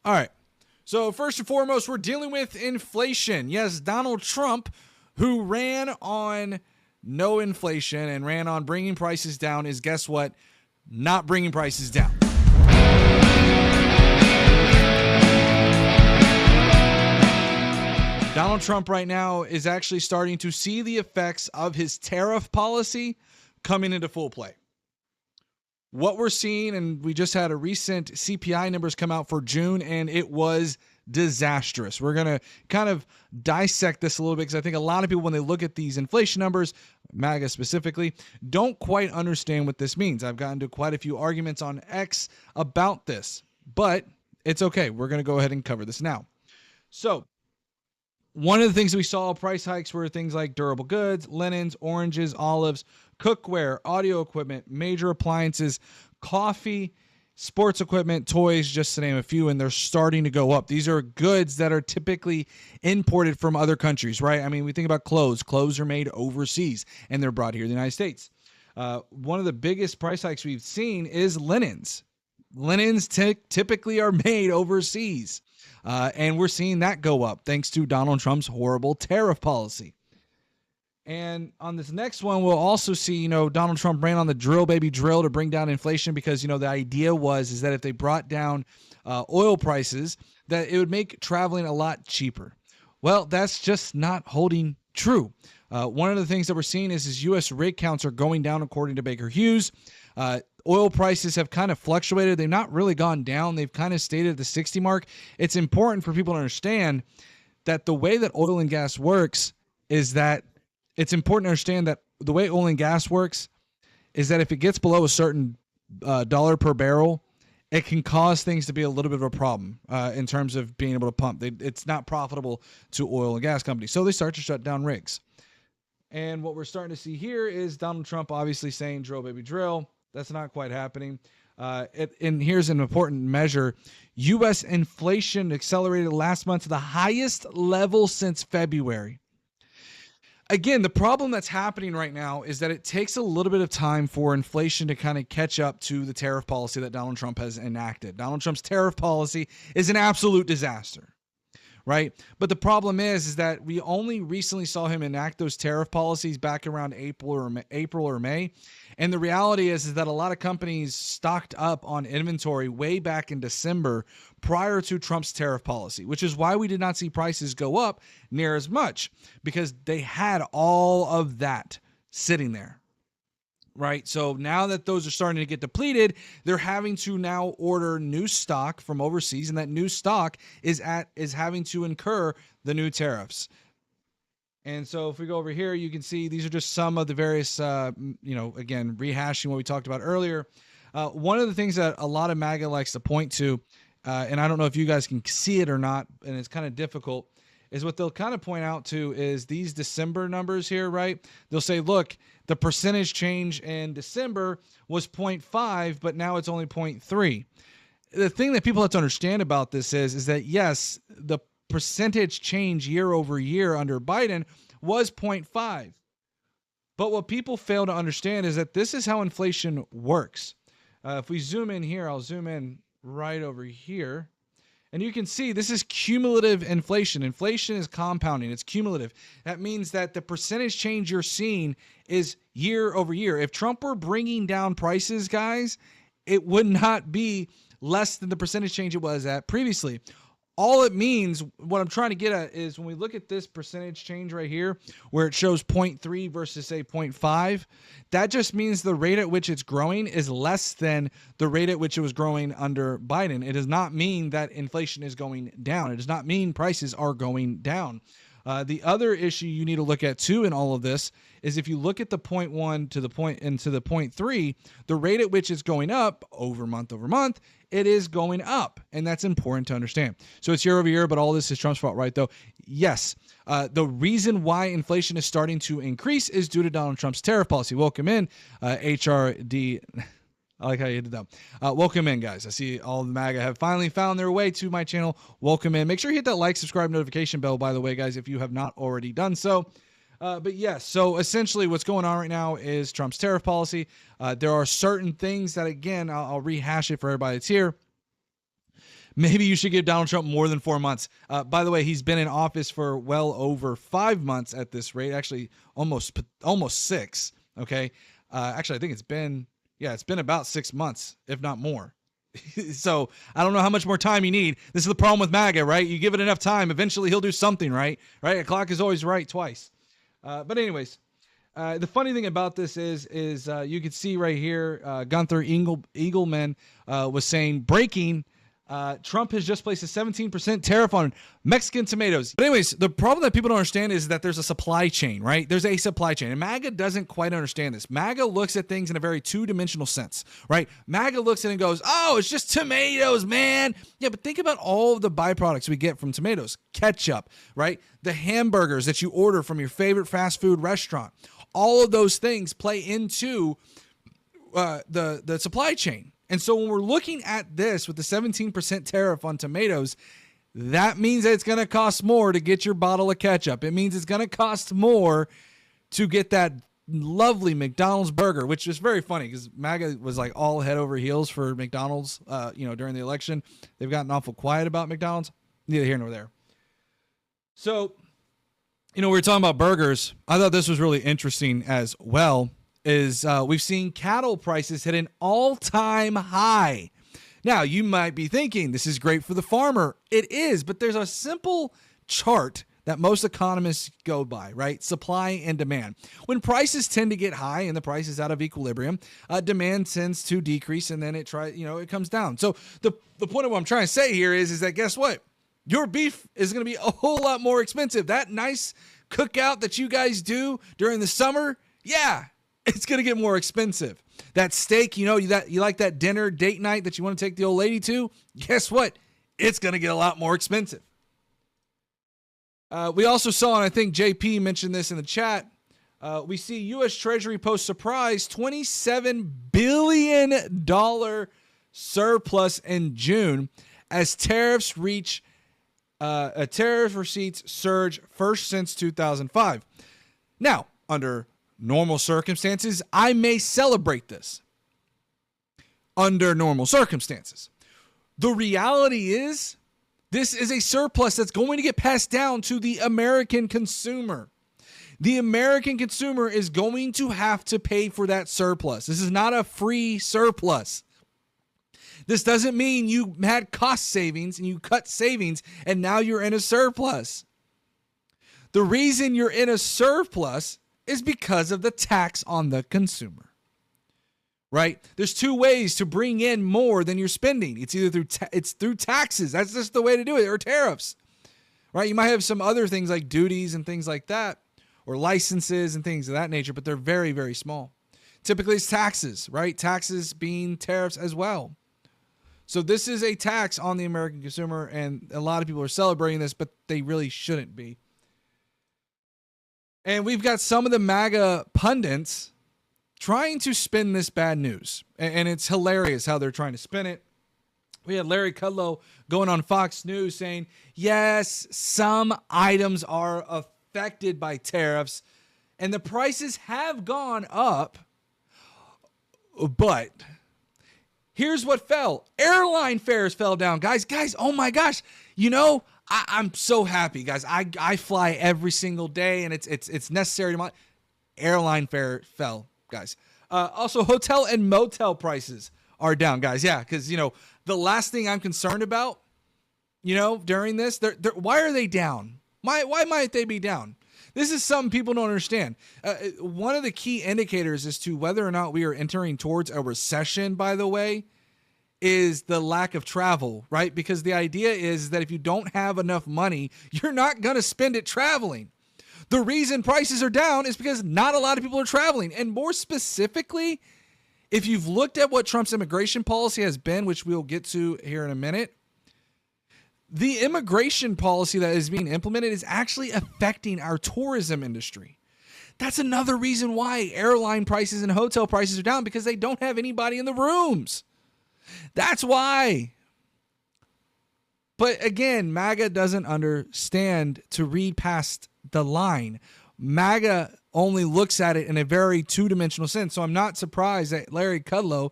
All right. So first and foremost, we're dealing with inflation. Yes, Donald Trump, who ran on no inflation and ran on bringing prices down, is, guess what? Not bringing prices down. Donald Trump right now is actually starting to see the effects of his tariff policy coming into full play. What we're seeing, and we just had a recent CPI numbers come out for June, and it was disastrous. We're going to kind of dissect this a little bit because I think a lot of people, when they look at these inflation numbers, MAGA specifically, don't quite understand what this means. I've gotten to quite a few arguments on X about this, but it's okay. We're going to go ahead and cover this now. So, one of the things we saw price hikes were things like durable goods, linens, oranges, olives, cookware, audio equipment, major appliances, coffee, sports equipment, toys, just to name a few, and they're starting to go up. These are goods that are typically imported from other countries, right? I mean, we think about clothes. Clothes are made overseas, and they're brought here to the United States. One of the biggest price hikes we've seen is linens. Linens typically are made overseas. And we're seeing that go up thanks to Donald Trump's horrible tariff policy. And on this next one, we'll also see, Donald Trump ran on the drill, baby drill, to bring down inflation because, the idea is that if they brought down oil prices, that it would make traveling a lot cheaper. Well, that's just not holding true. One of the things that we're seeing is U.S. rig counts are going down according to Baker Hughes. Oil prices have kind of fluctuated. They've not really gone down. They've kind of stayed at the 60 mark. It's important for people to understand that the way that oil and gas works is that it's important to understand that the way oil and gas works is that if it gets below a certain dollar per barrel, it can cause things to be a little bit of a problem in terms of being able to pump. It's not profitable to oil and gas companies. So they start to shut down rigs. And what we're starting to see here is Donald Trump obviously saying drill, baby, drill. That's not quite happening. And here's an important measure. U.S. inflation accelerated last month to the highest level since February. Again, the problem that's happening right now is that it takes a little bit of time for inflation to kind of catch up to the tariff policy that Donald Trump has enacted. Donald Trump's tariff policy is an absolute disaster, right? But the problem is that we only recently saw him enact those tariff policies back around April or May. And the reality is that a lot of companies stocked up on inventory way back in December prior to Trump's tariff policy, which is why we did not see prices go up near as much, because they had all of that sitting there, right? So now that those are starting to get depleted, they're having to now order new stock from overseas, and that new stock is having to incur the new tariffs. And so if we go over here, you can see these are just some of the various, again, rehashing what we talked about earlier. One of the things that a lot of MAGA likes to point to, and I don't know if you guys can see it or not, and it's kind of difficult, is what they'll kind of point out to is these December numbers here, right? They'll say, look, the percentage change in December was 0.5, but now it's only 0.3. The thing that people have to understand about this is that, yes, the percentage change year over year under Biden was 0.5. But what people fail to understand is that this is how inflation works. If we zoom in here, I'll zoom in right over here. And you can see this is cumulative inflation. Inflation is compounding. It's cumulative. That means that the percentage change you're seeing is year over year. If Trump were bringing down prices, guys, it would not be less than the percentage change it was at previously. All it means, what I'm trying to get at is when we look at this percentage change right here, where it shows 0.3 versus, say, 0.5, that just means the rate at which it's growing is less than the rate at which it was growing under Biden. It does not mean that inflation is going down. It does not mean prices are going down. The other issue you need to look at, too, in all of this is if you look at the 0.1 to the 0.3, the rate at which it's going up over month, it is going up, and that's important to understand. So it's year over year, but all this is Trump's fault, right, though? Yes. The reason why inflation is starting to increase is due to Donald Trump's tariff policy. Welcome in, HRD. I like how you did that. Welcome in, guys. I see all the MAGA have finally found their way to my channel. Welcome in. Make sure you hit that like, subscribe, notification bell, by the way, guys, if you have not already done so. But yes, so essentially what's going on right now is Trump's tariff policy. There are certain things that, again, I'll rehash it for everybody that's here. maybe you should give Donald Trump more than 4 months. By the way, he's been in office for well over 5 months at this rate. Actually, almost 6. Okay. Actually, I think it's been about 6 months, if not more. So I don't know how much more time you need. This is the problem with MAGA, right? You give it enough time, eventually he'll do something, right? Right? A clock is always right twice. But anyways, the funny thing about this is you can see right here, Gunther Eagleman was saying, breaking, Trump has just placed a 17% tariff on Mexican tomatoes. But anyways, the problem that people don't understand is that there's a supply chain, right? There's a supply chain, and MAGA doesn't quite understand this. MAGA looks at things in a very two-dimensional sense, right? MAGA looks at it and goes, oh, it's just tomatoes, man. Yeah, but think about all of the byproducts we get from tomatoes. Ketchup, right? The hamburgers that you order from your favorite fast food restaurant. All of those things play into the supply chain. And so when we're looking at this with the 17% tariff on tomatoes, that means that it's going to cost more to get your bottle of ketchup. It means it's going to cost more to get that lovely McDonald's burger, which is very funny because MAGA was like all head over heels for McDonald's, during the election. They've gotten awful quiet about McDonald's. Neither here nor there. So, we were talking about burgers. I thought this was really interesting as well. We've seen cattle prices hit an all-time high. Now, you might be thinking this is great for the farmer. It is, but there's a simple chart that most economists go by, right? Supply and demand. When prices tend to get high and the price is out of equilibrium, demand tends to decrease, and then it comes down. So the point of what I'm trying to say here is that guess what? Your beef is going to be a whole lot more expensive. That nice cookout that you guys do during the summer, yeah, it's going to get more expensive. That steak, you like that dinner date night that you want to take the old lady to, guess what? It's going to get a lot more expensive. We also saw, and I think JP mentioned this in the chat, we see U.S. Treasury post surprise $27 billion surplus in June as tariff receipts surge first since 2005. Now, under normal circumstances, I may celebrate this. Under normal circumstances. The reality is, this is a surplus that's going to get passed down to the American consumer. The American consumer is going to have to pay for that surplus. This is not a free surplus. This doesn't mean you had cost savings and you cut savings and now you're in a surplus. The reason you're in a surplus is because of the tax on the consumer, right? There's two ways to bring in more than you're spending. It's either through taxes. That's just the way to do it, or tariffs, right? You might have some other things like duties and things like that, or licenses and things of that nature, but they're very, very small. Typically it's taxes, right? Taxes being tariffs as well. So this is a tax on the American consumer, and a lot of people are celebrating this, but they really shouldn't be. And we've got some of the MAGA pundits trying to spin this bad news. And it's hilarious how they're trying to spin it. We had Larry Kudlow going on Fox News saying, yes, some items are affected by tariffs and the prices have gone up. But here's what fell. Airline fares fell down. Guys, oh my gosh. I'm so happy, guys. I fly every single day, and it's necessary to my airline fare fell, guys. Also, hotel and motel prices are down, guys. Yeah, because the last thing I'm concerned about, during this, why are they down? Why might they be down? This is something people don't understand. One of the key indicators as to whether or not we are entering towards a recession, by the way, is the lack of travel, right? Because the idea is that if you don't have enough money, you're not going to spend it traveling. The reason prices are down is because not a lot of people are traveling. And more specifically, if you've looked at what Trump's immigration policy has been, which we'll get to here in a minute, the immigration policy that is being implemented is actually affecting our tourism industry. That's another reason why airline prices and hotel prices are down, because they don't have anybody in the rooms. That's why. But again, MAGA doesn't understand to read past the line. MAGA only looks at it in a very two-dimensional sense. So I'm not surprised that Larry Kudlow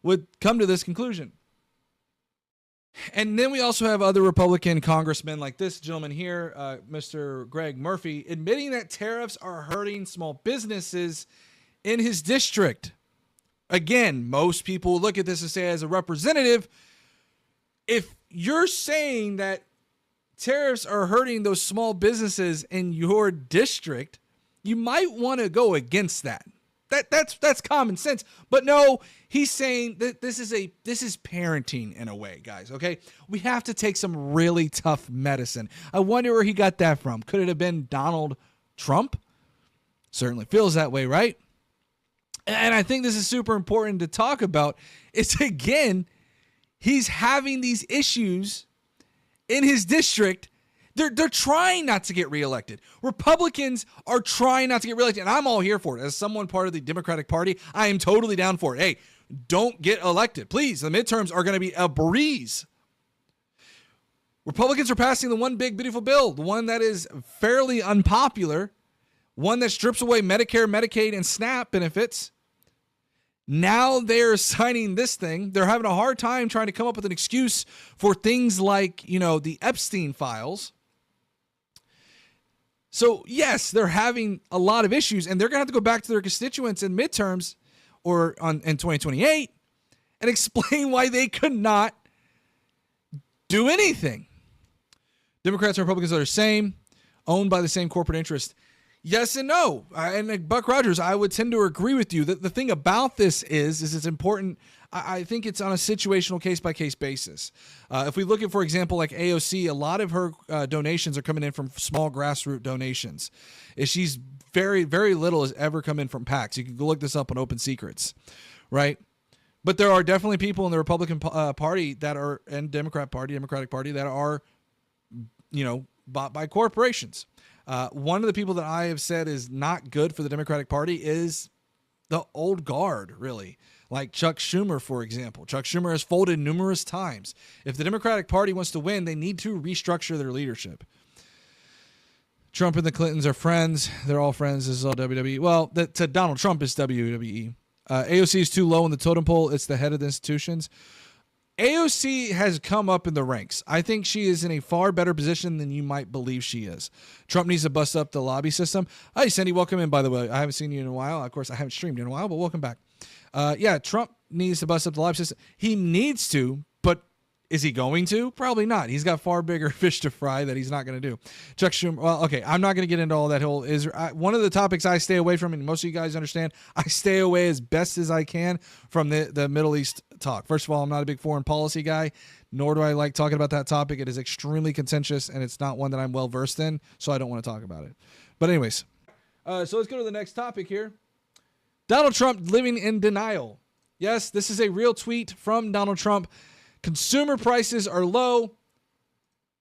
would come to this conclusion. And then we also have other Republican congressmen like this gentleman here, Mr. Greg Murphy, admitting that tariffs are hurting small businesses in his district. Again, most people look at this and say, as a representative, if you're saying that tariffs are hurting those small businesses in your district, you might want to go against that. That's common sense. But no, he's saying that this is parenting in a way, guys. Okay, we have to take some really tough medicine. I wonder where he got that from. Could it have been Donald Trump? Certainly feels that way, right? And I think this is super important to talk about. It's, again, he's having these issues in his district. They're trying not to get reelected. Republicans are trying not to get reelected, and I'm all here for it. As someone part of the Democratic Party, I am totally down for it. Hey, don't get elected. Please, the midterms are going to be a breeze. Republicans are passing the one big, beautiful bill, the one that is fairly unpopular, one that strips away Medicare, Medicaid, and SNAP benefits. Now they're signing this thing. They're having a hard time trying to come up with an excuse for things like, the Epstein files. So, yes, they're having a lot of issues, and they're going to have to go back to their constituents in midterms or in 2028 and explain why they could not do anything. Democrats and Republicans are the same, owned by the same corporate interest. Yes and no. And Buck Rogers, I would tend to agree with you. The thing about this is it's important. I think it's on a situational case-by-case basis. If we look at, for example, like AOC, a lot of her donations are coming in from small grassroots donations. She's very, very little has ever come in from PACs. You can go look this up on Open Secrets, right? But there are definitely people in the Republican Party that are, and Democratic Party that are, bought by corporations. One of the people that I have said is not good for the Democratic Party is the old guard, really. Like Chuck Schumer, for example. Chuck Schumer has folded numerous times. If the Democratic Party wants to win, they need to restructure their leadership. Trump and the Clintons are friends. They're all friends. This is all WWE. Well, to Donald Trump, is WWE. AOC is too low in the totem pole. It's the head of the institutions. AOC has come up in the ranks. I think she is in a far better position than you might believe she is. Trump needs to bust up the lobby system. Hi, Cindy. Welcome in, by the way. I haven't seen you in a while. Of course, I haven't streamed in a while, but welcome back. Trump needs to bust up the lobby system. He needs to, but is he going to? Probably not. He's got far bigger fish to fry that he's not going to do. Chuck Schumer, well, okay, I'm not going to get into all that whole one of the topics I stay away from, and most of you guys understand, I stay away as best as I can from the Middle East talk. First of all, I'm not a big foreign policy guy, nor do I like talking about that topic. It is extremely contentious, and it's not one that I'm well versed in, so I don't want to talk about it. But anyways, so let's go to the next topic here. Donald Trump living in denial. Yes, this is a real tweet from Donald Trump. Consumer prices are low.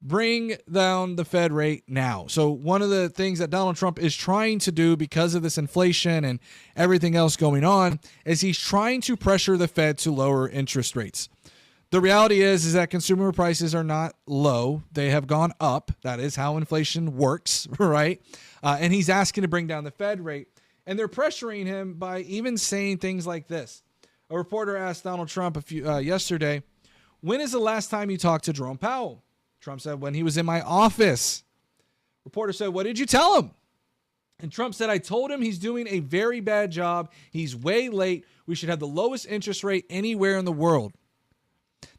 Bring down the Fed rate now. So one of the things that Donald Trump is trying to do because of this inflation and everything else going on is he's trying to pressure the Fed to lower interest rates. The reality is that consumer prices are not low. They have gone up. That is how inflation works, right? And he's asking to bring down the Fed rate. And they're pressuring him by even saying things like this. A reporter asked Donald Trump yesterday, when is the last time you talked to Jerome Powell? Trump said, when he was in my office. Reporter said, what did you tell him? And Trump said, I told him he's doing a very bad job. He's way late. We should have the lowest interest rate anywhere in the world.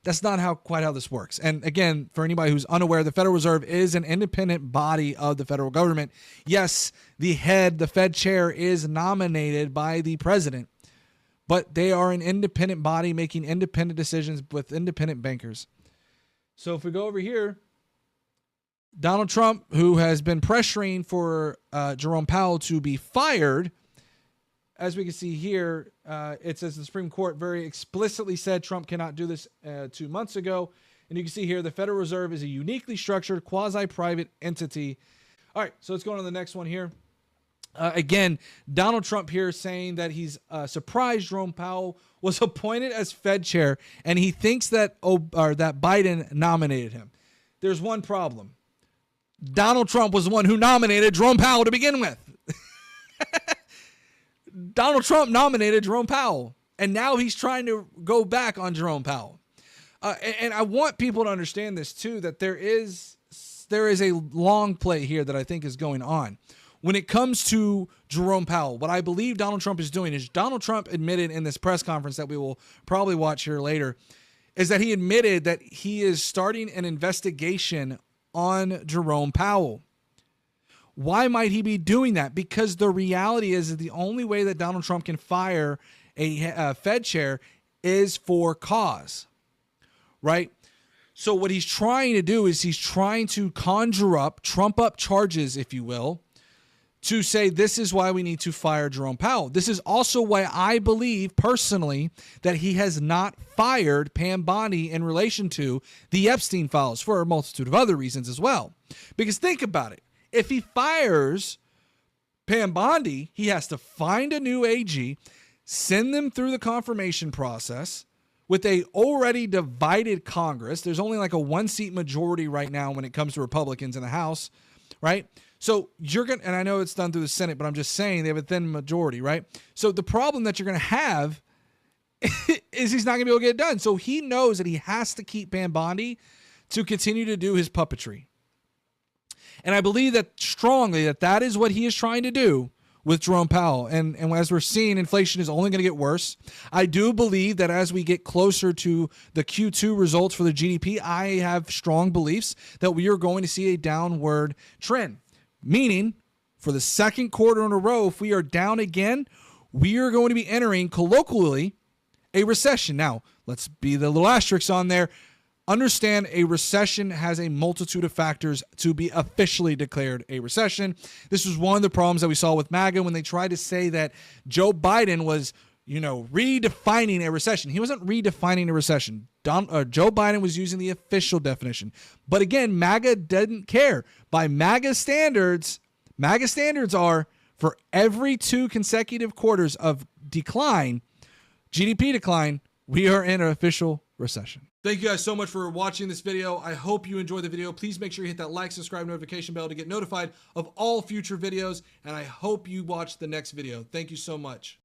That's not quite how this works. And again, for anybody who's unaware, the Federal Reserve is an independent body of the federal government. Yes, the Fed chair is nominated by the president, but they are an independent body making independent decisions with independent bankers. So if we go over here, Donald Trump, who has been pressuring for Jerome Powell to be fired, as we can see here, it says the Supreme Court very explicitly said Trump cannot do this 2 months ago. And you can see here the Federal Reserve is a uniquely structured quasi-private entity. All right, so let's go on to the next one here. Again, Donald Trump here saying that he's surprised Jerome Powell was appointed as Fed chair, and he thinks that that Biden nominated him. There's one problem. Donald Trump was the one who nominated Jerome Powell to begin with. Donald Trump nominated Jerome Powell, and now he's trying to go back on Jerome Powell. And I want people to understand this too, that there is a long play here that I think is going on. When it comes to Jerome Powell, what I believe Donald Trump is doing is Donald Trump admitted in this press conference that we will probably watch here later, is that he admitted that he is starting an investigation on Jerome Powell. Why might he be doing that? Because the reality is that the only way that Donald Trump can fire a Fed chair is for cause, right? So what he's trying to do is he's trying to trump up charges, if you will, to say this is why we need to fire Jerome Powell. This is also why I believe personally that he has not fired Pam Bondi in relation to the Epstein files, for a multitude of other reasons as well. Because think about it. If he fires Pam Bondi, he has to find a new AG, send them through the confirmation process with a already divided Congress. There's only like a 1-seat majority right now when it comes to Republicans in the House, right? So you're going to, and I know it's done through the Senate, but I'm just saying they have a thin majority, right? So the problem that you're going to have is he's not going to be able to get it done. So he knows that he has to keep Pam Bondi to continue to do his puppetry. And I believe that strongly that is what he is trying to do with Jerome Powell. And as we're seeing, inflation is only going to get worse. I do believe that as we get closer to the Q2 results for the GDP, I have strong beliefs that we are going to see a downward trend. Meaning, for the second quarter in a row, if we are down again, we are going to be entering, colloquially, a recession. Now, let's be the little asterisks on there. Understand a recession has a multitude of factors to be officially declared a recession. This was one of the problems that we saw with MAGA when they tried to say that Joe Biden was, redefining a recession. He wasn't redefining a recession. Joe Biden was using the official definition. But again, MAGA didn't care. By MAGA standards are for every 2 consecutive quarters of decline, GDP decline, we are in an official recession. Thank you guys so much for watching this video. I hope you enjoyed the video. Please make sure you hit that like, subscribe, notification bell to get notified of all future videos. And I hope you watch the next video. Thank you so much.